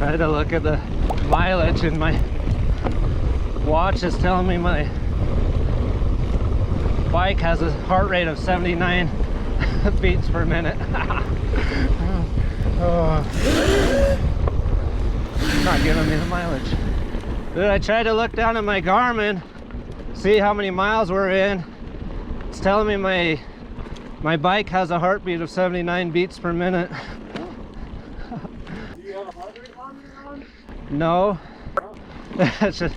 I had to look at the mileage, and my watch is telling me my bike has a heart rate of 79 beats per minute. Oh. Not giving me the mileage. Dude, I tried to look down at my Garmin, see how many miles we're in. It's telling me my bike has a heartbeat of 79 beats per minute. Do you have a heart rate monitor on? No. It's just,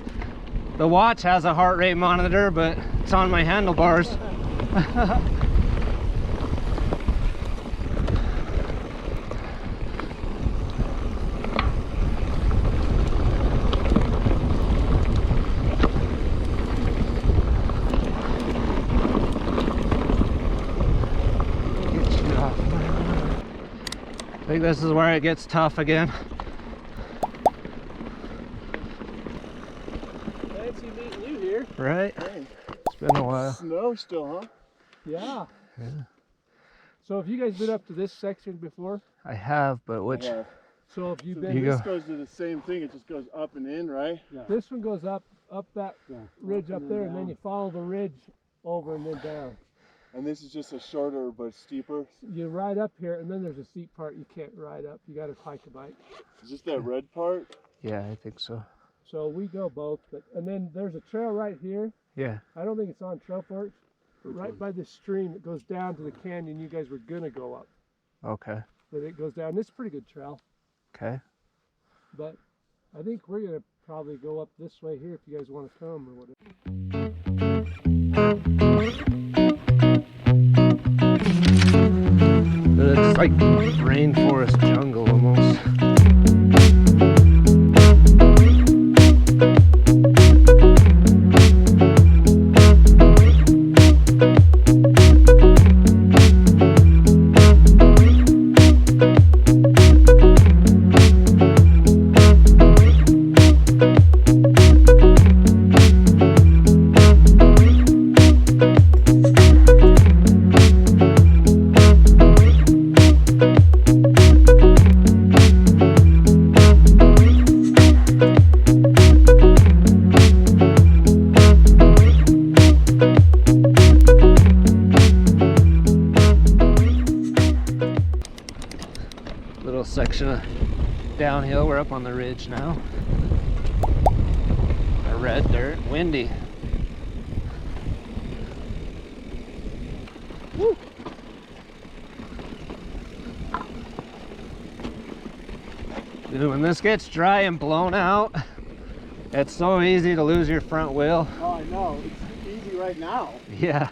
the watch has a heart rate monitor, but it's on my handlebars. I think this is where it gets tough again. Fancy meeting you here. Right? Hey. It's been a while. Snow still, huh? Yeah. Yeah. So have you guys been up to this section before? I have, but which? Yeah. So have you So been? this goes to the same thing. It just goes up and in, right? Yeah. This one goes up that ridge up there, and then you follow the ridge over and then down. And this is just a shorter but steeper. You ride up here, and then there's a steep part you can't ride up. You got to hike a bike. Is this that red part? Yeah, I think so. So we go both, and then there's a trail right here. Yeah. I don't think it's on Trailforks, but right by this stream it goes down to the canyon you guys were gonna go up. Okay. But it goes down. It's a pretty good trail. Okay. But I think we're gonna probably go up this way here if you guys want to come or whatever. It's like rainforest jungle almost. Little section of downhill. We're up on the ridge now. A red dirt, windy. Woo. Dude, when this gets dry and blown out, it's so easy to lose your front wheel. Oh, I know. It's easy right now. Yeah,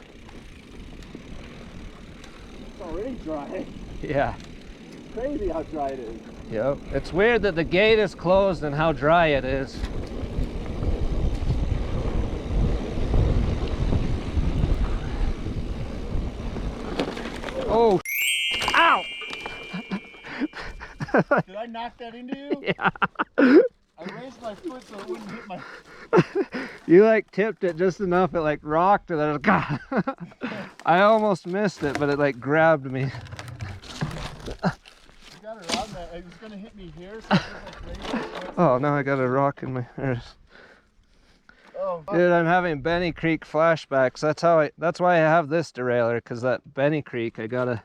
It's already dry. yeah. Crazy how dry it is. Yep. It's weird that the gate is closed and how dry it is. Oh, ow! Did I knock that into you? Yeah. I raised my foot so it wouldn't hit my... You like tipped it just enough, it like rocked and then it was, I almost missed it, but it like grabbed me. I got it on that. It was going to hit me here, so I just like raised my foot. Oh, now I got a rock in my ears. Oh, Dude, I'm having Benny Creek flashbacks. That's why I have this derailleur, because that Benny Creek, I got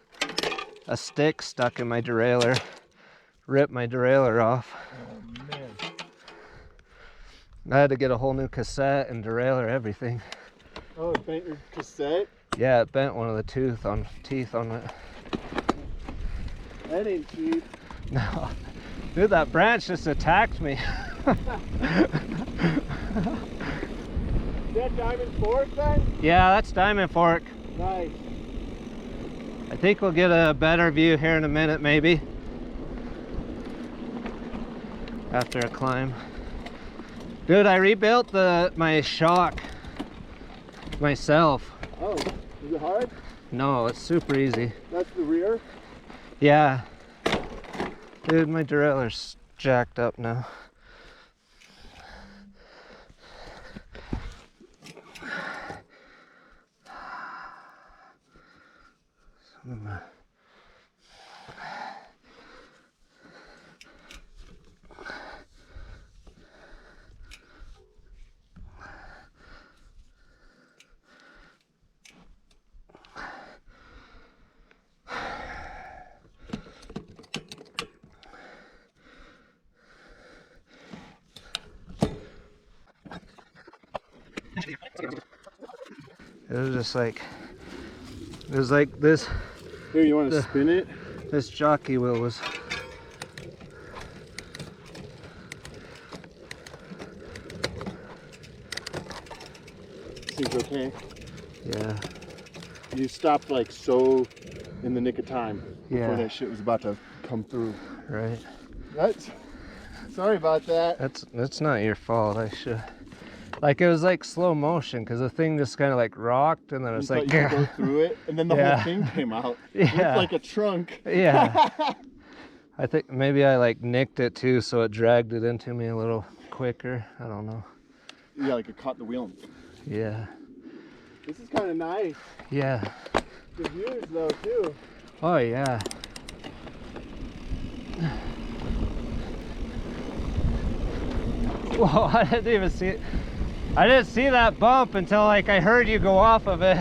a stick stuck in my derailleur. Ripped my derailleur off. oh man. I had to get a whole new cassette and derailleur, everything. Oh, it bent your cassette? Yeah, it bent one of the teeth on it. That ain't cheap. No. Dude, that branch just attacked me. Is that Diamond Fork then? Yeah, that's Diamond Fork. Nice. I think we'll get a better view here in a minute, maybe. After a climb. Dude, I rebuilt my shock myself. Oh, is it hard? No, it's super easy. That's the rear? Yeah. Dude, my derailleur's jacked up now. It was just like, it was like this. Here, you want to spin it? This jockey wheel was. Seems okay. Yeah. You stopped like so in the nick of time before Yeah. that shit was about to come through. Right. That's. Sorry about that. That's not your fault. I should. Like, it was like slow motion because the thing just kind of like rocked and then it was You like. thought you could go through it, and then the Yeah. whole thing came out. Yeah. It looked like a trunk. Yeah. I think maybe I like nicked it too, so it dragged it into me a little quicker. I don't know. Yeah, like it caught the wheel. Yeah. This is kind of nice. Yeah. The views though too. Oh yeah. Whoa, I didn't even see it. I didn't see that bump until like I heard you go off of it.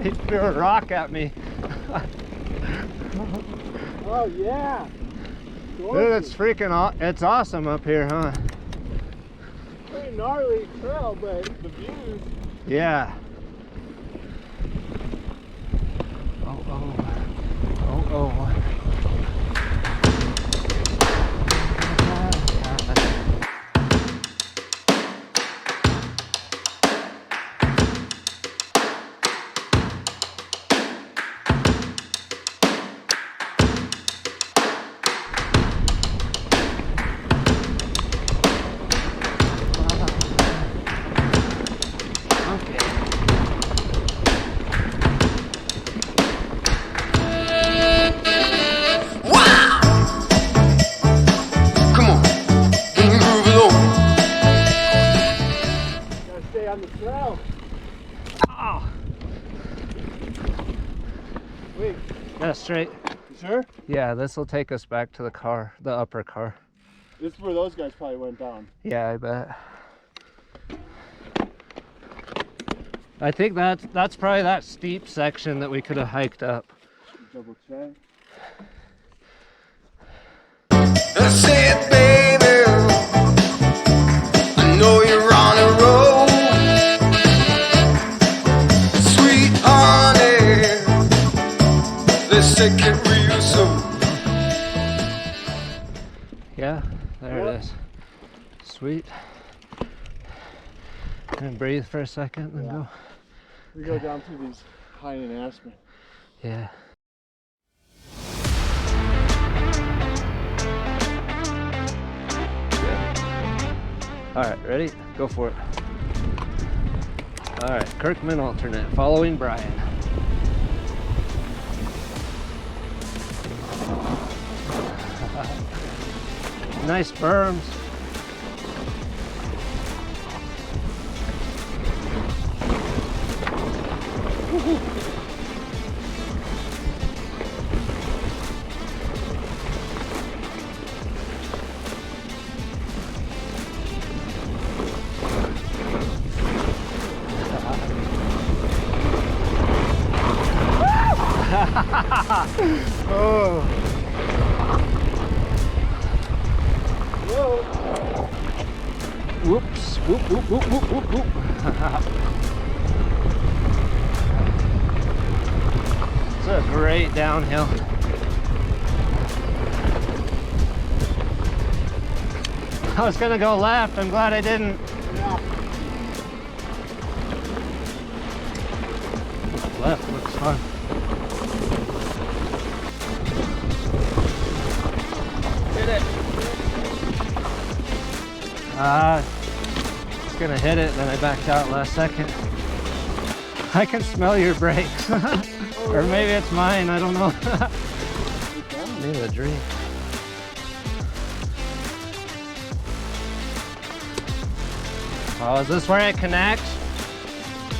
He threw a rock at me. Oh yeah. Dude, it's freaking it's awesome up here, huh? Pretty gnarly trail, but the views. Yeah. Oh, oh. Oh, oh. On the trail. Oh. Wait. Yeah, straight. You sure? Yeah, this will take us back to the car, the upper car. This is where those guys probably went down. Yeah, I bet. I think that's probably that steep section that we could have hiked up. Double check. I said, baby, I know you're on a roll. Sweet honey, let's take it real slow. Yeah, there Yep. it is. Sweet. And breathe for a second and go. We go down through these pine and aspen. Yeah. All right, ready? Go for it. All right, Kirkman Alternate, following Brian. Nice berms. Oh. Whoa. Whoops. Whoop, whoop, whoop, whoop, whoop, whoop. It's a great downhill. I was gonna go left. I'm glad I didn't. Yeah. Left looks fun. Hit it. It's gonna hit it, then I backed out last second. I can smell your brakes. Or maybe it's mine, I don't know. Need a drink. Oh, is this where it connects?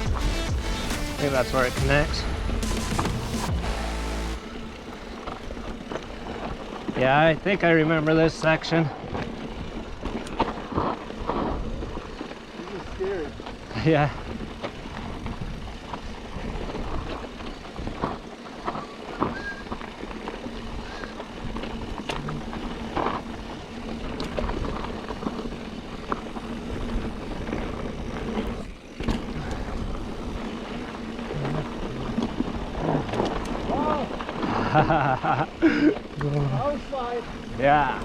I think that's where it connects. Yeah, I think I remember this section. This is scary. Yeah. Power slide. Yeah.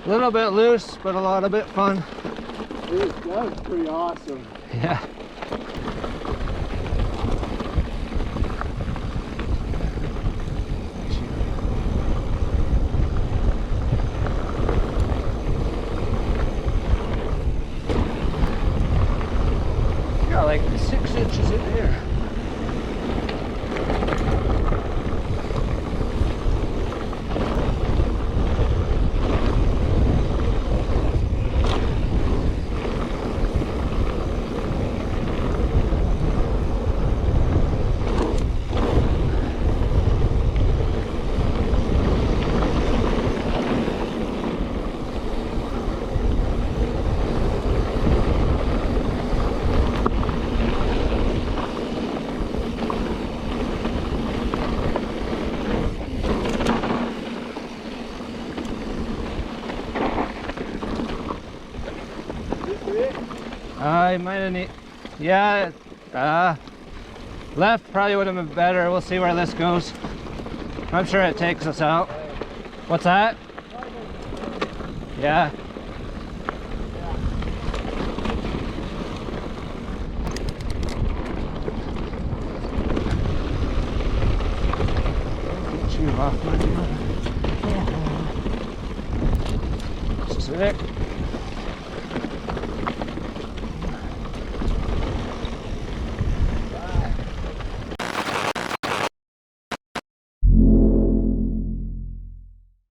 A little bit loose, but a lot of it fun. That was pretty awesome. Yeah. Got like 6 inches in here. I might have need. Yeah. Left probably would have been better. We'll see where this goes. I'm sure it takes us out. What's that? Yeah. Get you off my mother. Sick.